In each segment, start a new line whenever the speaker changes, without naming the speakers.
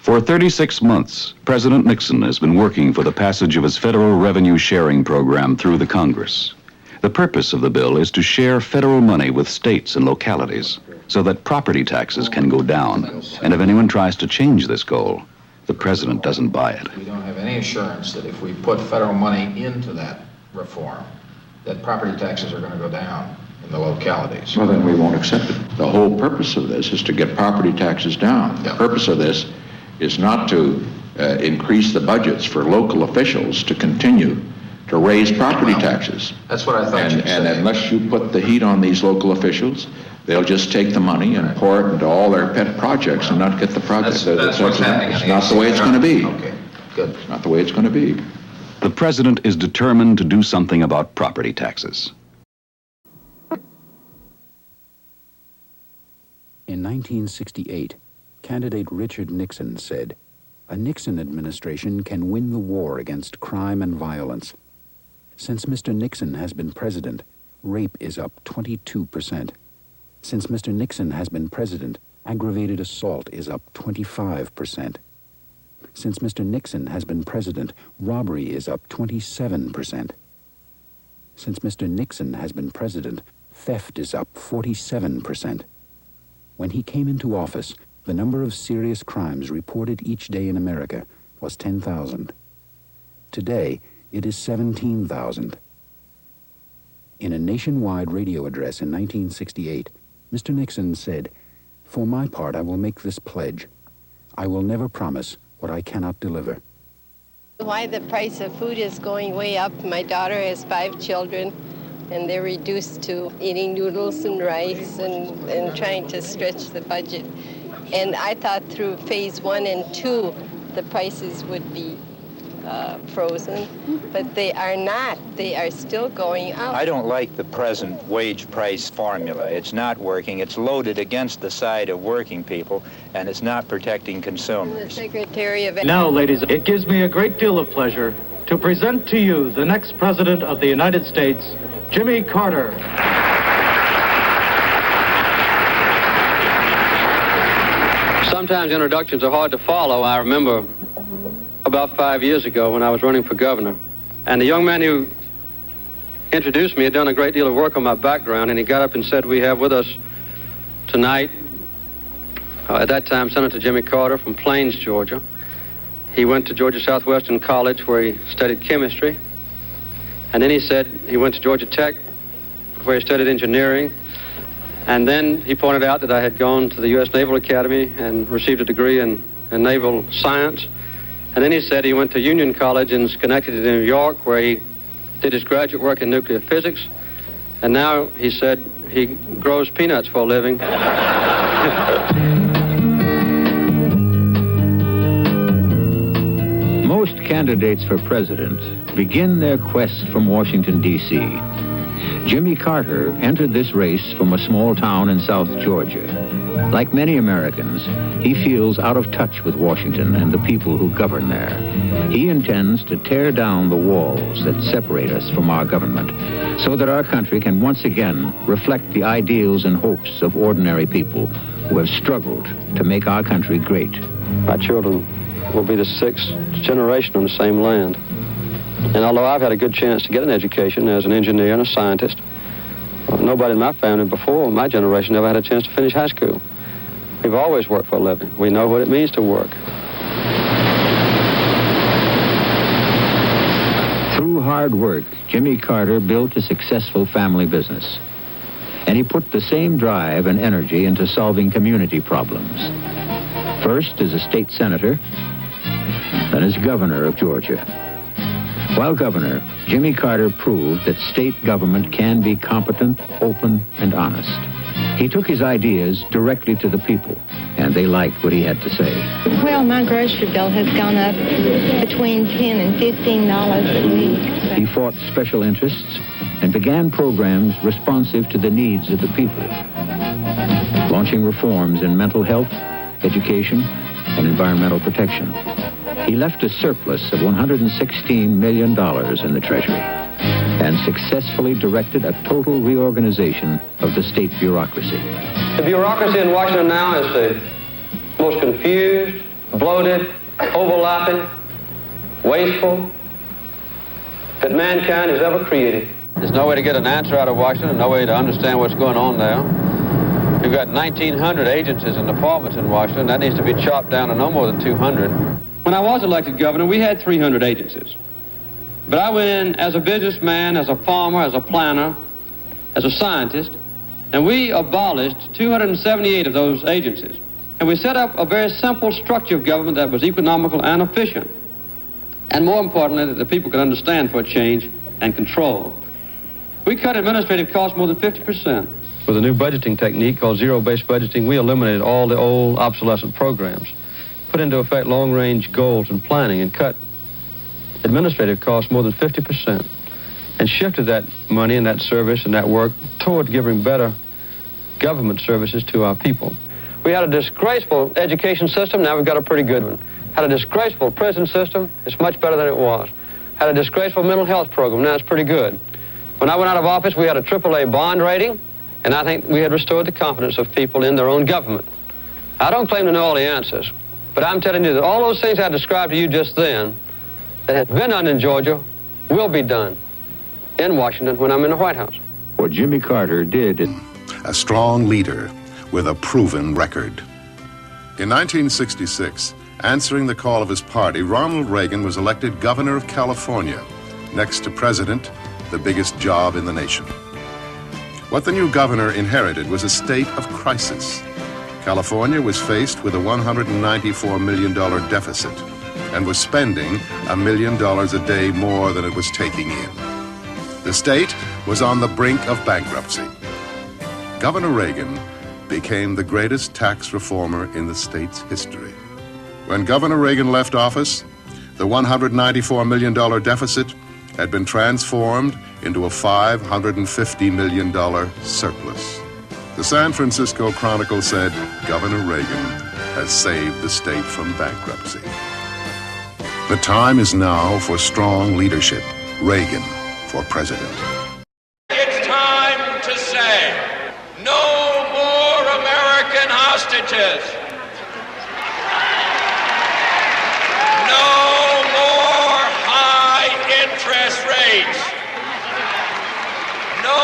For 36 months, President Nixon has been working for the passage of his federal revenue sharing program through the Congress. The purpose of the bill is to share federal money with states and localities so that property taxes can go down. And if anyone tries to change this goal, the president doesn't buy it.
We don't have any assurance that if we put federal money into that reform, that property taxes are going to go down in the localities.
Well, then we won't accept it. The whole purpose of this is to get property taxes down. The purpose of this is not to increase the budgets for local officials to continue to raise property taxes.
That's what I thought you'd say.
And unless you put the heat on these local officials, they'll just take the money and pour it into all their pet projects and not get the projects.
That's what's happening.
It's not the way it's going to be.
Okay, good.
It's not the way it's going to be.
The president is determined to do something about property taxes.
In 1968, candidate Richard Nixon said, "A Nixon administration can win the war against crime and violence. Since Mr. Nixon has been president, rape is up 22%. Since Mr. Nixon has been president, aggravated assault is up 25%. Since Mr. Nixon has been president, robbery is up 27%. Since Mr. Nixon has been president, theft is up 47%. When he came into office, the number of serious crimes reported each day in America was 10,000. Today, it is 17,000. In a nationwide radio address in 1968, Mr. Nixon said, "For my part, I will make this pledge. I will never promise what I cannot deliver."
Why the price of food is going way up. My daughter has 5 children, and they're reduced to eating noodles and rice and trying to stretch the budget. And I thought through phase 1 and 2, the prices would be frozen, but they are not. They are still going up.
I don't like the present wage price formula. It's not working. It's loaded against the side of working people, and it's not protecting consumers.
The Secretary of...
Now, ladies, it gives me a great deal of pleasure to present to you the next President of the United States, Jimmy Carter.
Sometimes introductions are hard to follow. I remember about 5 years ago when I was running for governor, and the young man who introduced me had done a great deal of work on my background, and he got up and said, "We have with us tonight, at that time, Senator Jimmy Carter from Plains, Georgia. He went to Georgia Southwestern College where he studied chemistry, and then he said he went to Georgia Tech where he studied engineering, and then he pointed out that I had gone to the U.S. Naval Academy and received a degree in naval science. And then he said he went to Union College in Schenectady, New York, where he did his graduate work in nuclear physics. And now, he said, he grows peanuts for a living."
Most candidates for president begin their quest from Washington, D.C. Jimmy Carter entered this race from a small town in South Georgia. Like many Americans, he feels out of touch with Washington and the people who govern there. He intends to tear down the walls that separate us from our government so that our country can once again reflect the ideals and hopes of ordinary people who have struggled to make our country great.
My children will be the 6th generation on the same land. And although I've had a good chance to get an education as an engineer and a scientist, nobody in my family before my generation ever had a chance to finish high school. We've always worked for a living. We know what it means to work.
Through hard work, Jimmy Carter built a successful family business. And he put the same drive and energy into solving community problems. First as a state senator, then as governor of Georgia. While governor, Jimmy Carter proved that state government can be competent, open, and honest. He took his ideas directly to the people, and they liked what he had to say.
Well, my grocery bill has gone up between $10 and $15 a week.
He fought special interests and began programs responsive to the needs of the people, launching reforms in mental health, education, and environmental protection. He left a surplus of $116 million in the Treasury and successfully directed a total reorganization of the state bureaucracy.
The bureaucracy in Washington now is the most confused, bloated, overlapping, wasteful that mankind has ever created. There's no way to get an answer out of Washington, no way to understand what's going on there. You've got 1,900 agencies and departments in Washington. That needs to be chopped down to no more than 200. When I was elected governor, we had 300 agencies. But I went in as a businessman, as a farmer, as a planner, as a scientist, and we abolished 278 of those agencies. And we set up a very simple structure of government that was economical and efficient. And more importantly, that the people could understand for a change and control. We cut administrative costs more than 50%. With a new budgeting technique called zero-based budgeting, we eliminated all the old obsolescent programs, put into effect long-range goals and planning, and cut administrative costs more than 50%, and shifted that money and that service and that work toward giving better government services to our people. We had a disgraceful education system, now we've got a pretty good one. Had a disgraceful prison system, it's much better than it was. Had a disgraceful mental health program, now it's pretty good. When I went out of office, we had a AAA bond rating, and I think we had restored the confidence of people in their own government. I don't claim to know all the answers, but I'm telling you that all those things I described to you just then that have been done in Georgia will be done in Washington when I'm in the White House.
What Jimmy Carter did is
a strong leader with a proven record. In 1966, answering the call of his party, Ronald Reagan was elected governor of California, next to president, the biggest job in the nation. What the new governor inherited was a state of crisis. California was faced with a $194 million deficit and was spending $1 million a day more than it was taking in. The state was on the brink of bankruptcy. Governor Reagan became the greatest tax reformer in the state's history. When Governor Reagan left office, the $194 million deficit had been transformed into a $550 million surplus. The San Francisco Chronicle said Governor Reagan has saved the state from bankruptcy. The time is now for strong leadership. Reagan for president.
It's time to say, no more American hostages. No more high interest rates. No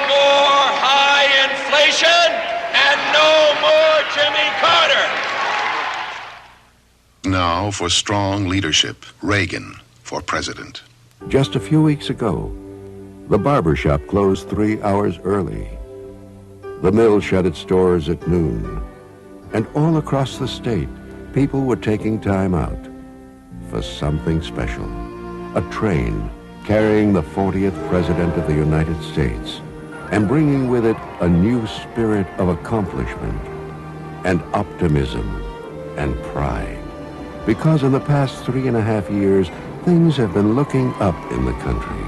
more high inflation, and no more Jimmy Carter.
Now for strong leadership. Reagan for president.
Just a few weeks ago, the barber shop closed 3 hours early. The mill shut its doors at noon. And all across the state, people were taking time out for something special. A train carrying the 40th President of the United States and bringing with it a new spirit of accomplishment and optimism and pride. Because in the past 3.5 years, things have been looking up in the country.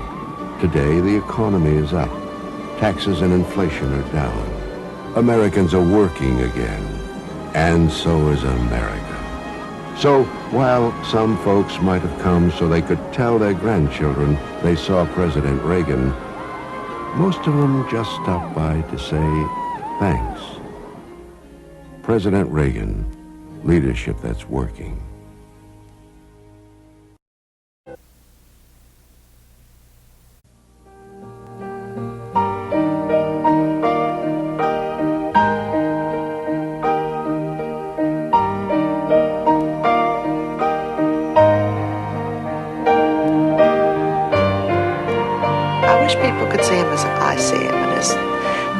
Today, the economy is up. Taxes and inflation are down. Americans are working again. And so is America. So, while some folks might have come so they could tell their grandchildren they saw President Reagan, most of them just stopped by to say thanks. President Reagan, leadership that's working.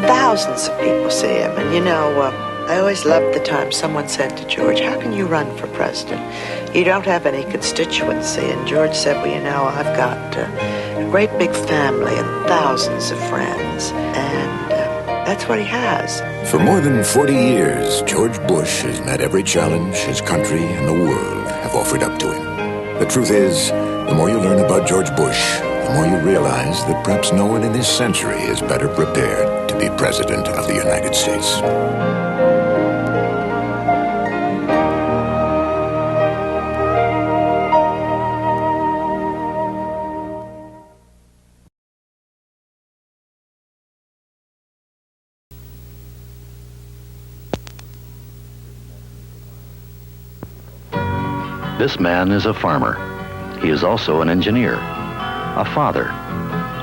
Thousands of people see him. And you know, I always loved the time someone said to George, how can you run for president? You don't have any constituency. And George said, well, you know, I've got a great big family and thousands of friends. And that's what he has.
For more than 40 years, George Bush has met every challenge his country and the world have offered up to him. The truth is, the more you learn about George Bush, the more you realize that perhaps no one in this century is better prepared to be President of the United States.
This man is a farmer. He is also an engineer, a father,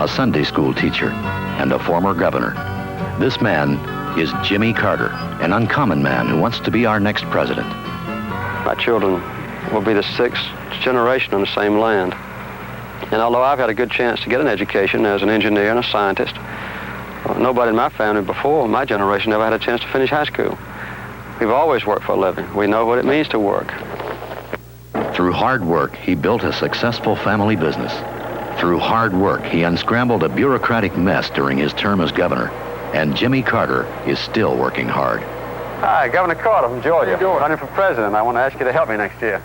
a Sunday school teacher, and a former governor. This man is Jimmy Carter, an uncommon man who wants to be our next president.
My children will be the sixth generation on the same land. And although I've had a good chance to get an education as an engineer and a scientist, nobody in my family before my generation ever had a chance to finish high school. We've always worked for a living. We know what it means to work.
Through hard work, he built a successful family business. Through hard work, he unscrambled a bureaucratic mess during his term as governor. And Jimmy Carter is still working hard.
Hi, Governor Carter from Georgia. Running for president. I want to ask you to help me next year.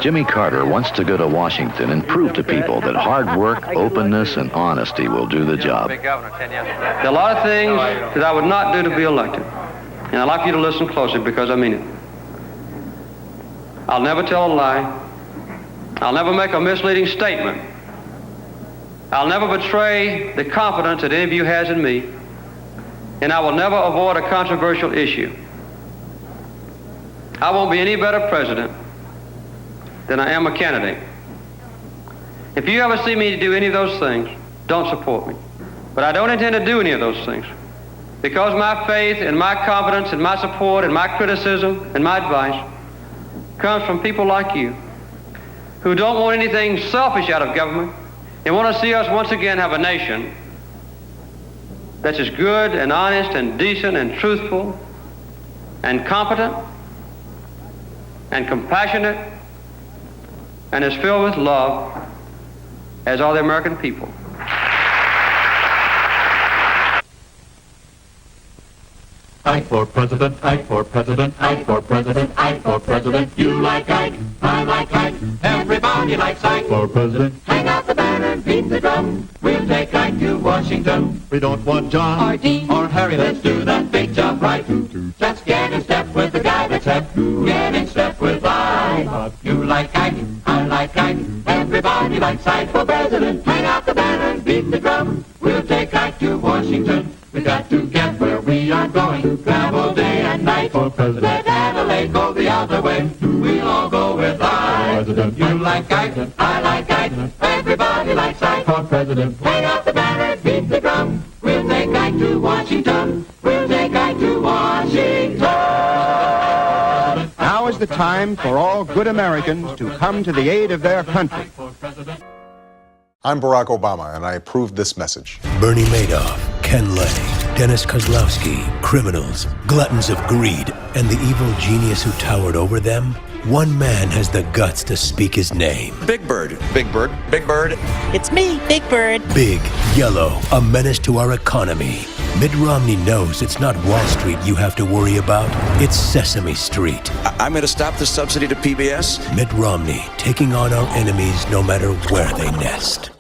Jimmy Carter wants to go to Washington and prove to people that hard work, openness, and honesty will do the job.
There are a lot of things that I would not do to be elected. And I'd like you to listen closely because I mean it. I'll never tell a lie. I'll never make a misleading statement. I'll never betray the confidence that any of you has in me. And I will never avoid a controversial issue. I won't be any better president than I am a candidate. If you ever see me do any of those things, don't support me. But I don't intend to do any of those things. Because my faith and my confidence and my support and my criticism and my advice comes from people like you who don't want anything selfish out of government and want to see us once again have a nation that's as good and honest and decent and truthful and competent and compassionate and is filled with love as are the American people.
Ike for president, Ike for president, Ike for president, Ike for president. You like Ike, I like Ike, everybody likes Ike for president. Hang out the banner, beat the drum, we'll take Ike to Washington. We don't want John or Dean or Harry, let's do that big job right. Let's get in step with the guy that's hep, get in step with Ike. You like Ike, I like Ike, everybody likes Ike for president. Hang out the banner, beat the drum, we'll take Ike to Washington. We got to get where we are going, travel day and night for president. Let Adelaide go the other way, we'll all go with Ike. President. You like Ike, I like Ike, everybody likes Ike for president. Hang out the banner, beat the drum, we'll take Ike to Washington, we'll take Ike to Washington.
Now is the time for all good Americans to come to the aid of their country.
I'm Barack Obama, and I approve this message.
Bernie Madoff, Ken Lay, Dennis Kozlowski, criminals, gluttons of greed, and the evil genius who towered over them. One man has the guts to speak his name.
Big Bird. Big Bird. Big Bird.
It's me, Big Bird.
Big, yellow, a menace to our economy. Mitt Romney knows it's not Wall Street you have to worry about. It's Sesame Street.
I'm going to stop the subsidy to PBS.
Mitt Romney taking on our enemies no matter where they nest.